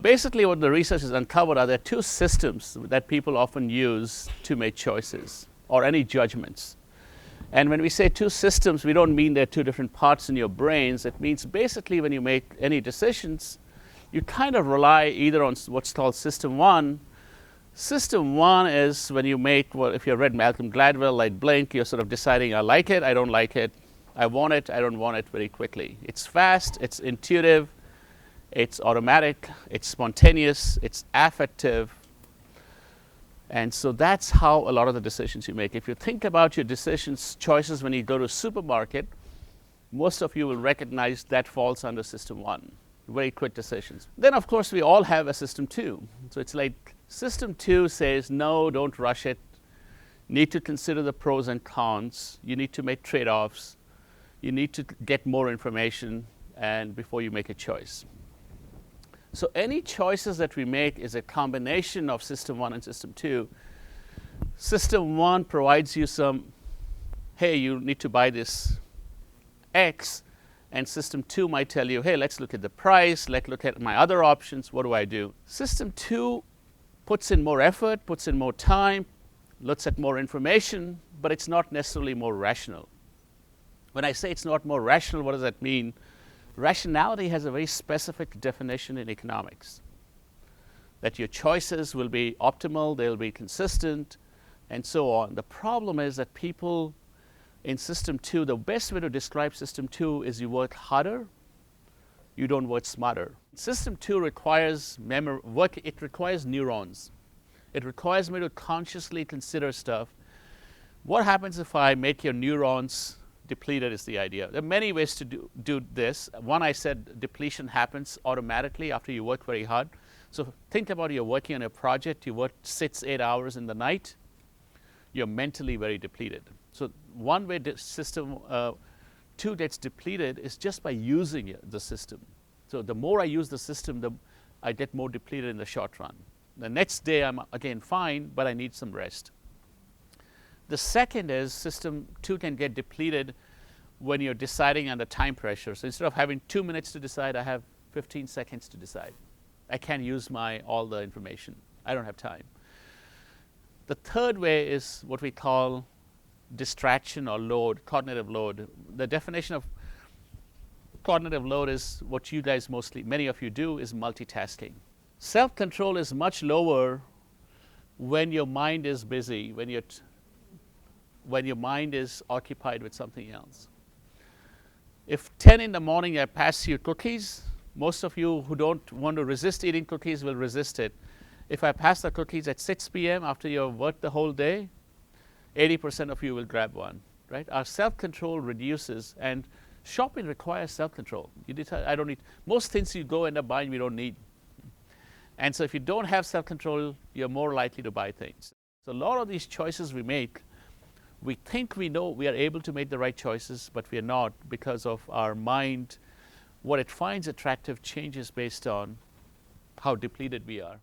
Basically, what the research has uncovered are there are two systems that people often use to make choices or any judgments. And when we say two systems, we don't mean there are two different parts in your brains. It means basically when you make any decisions, you kind of rely either on what's called system one. System one is when you make, well, if you read Malcolm Gladwell, like blink, you're sort of deciding, I like it, I don't like it, I want it, I don't want it very quickly. It's fast, it's intuitive, it's automatic, it's spontaneous, it's affective. And so that's how a lot of the decisions you make. If you think about your decisions, choices when you go to a supermarket, most of you will recognize that falls under system one, very quick decisions. Then of course we all have a system two. So it's like system two says, no, don't rush it. Need to consider the pros and cons. You need to make trade-offs. You need to get more information and before you make a choice. So any choices that we make is a combination of system one and system two. System one provides you some, hey, you need to buy this X, and system two might tell you, hey, let's look at the price, let's look at my other options, what do I do? System two puts in more effort, puts in more time, looks at more information, but it's not necessarily more rational. When I say it's not more rational, what does that mean? Rationality has a very specific definition in economics, that your choices will be optimal, they'll be consistent, and so on. The problem is that people in system two, the best way to describe system two is you work harder, you don't work smarter. System two requires it requires neurons. It requires me to consciously consider stuff. What happens if I make your neurons depleted is the idea. There are many ways to do this. One, I said depletion happens automatically after you work very hard. So think about you're working on a project, you work 6-8 hours in the night, you're mentally very depleted. So one way system two gets depleted is just by using the system. So the more I use the system, I get more depleted in the short run. The next day I'm again fine, but I need some rest. The second is system two can get depleted when you're deciding under time pressure. So instead of having 2 minutes to decide, I have 15 seconds to decide. I can't use all the information. I don't have time. The third way is what we call distraction or load, cognitive load. The definition of cognitive load is what you guys many of you do, is multitasking. Self-control is much lower when your mind is busy, when your mind is occupied with something else. If 10 in the morning I pass you cookies, most of you who don't want to resist eating cookies will resist it. If I pass the cookies at 6 p.m. after you've worked the whole day, 80% of you will grab one, right? Our self-control reduces, and shopping requires self-control. You decide, I don't need, most things you go end up buying we don't need. And so if you don't have self-control, you're more likely to buy things. So a lot of these choices we make, we think we know we are able to make the right choices, but we are not, because of our mind. What it finds attractive changes based on how depleted we are.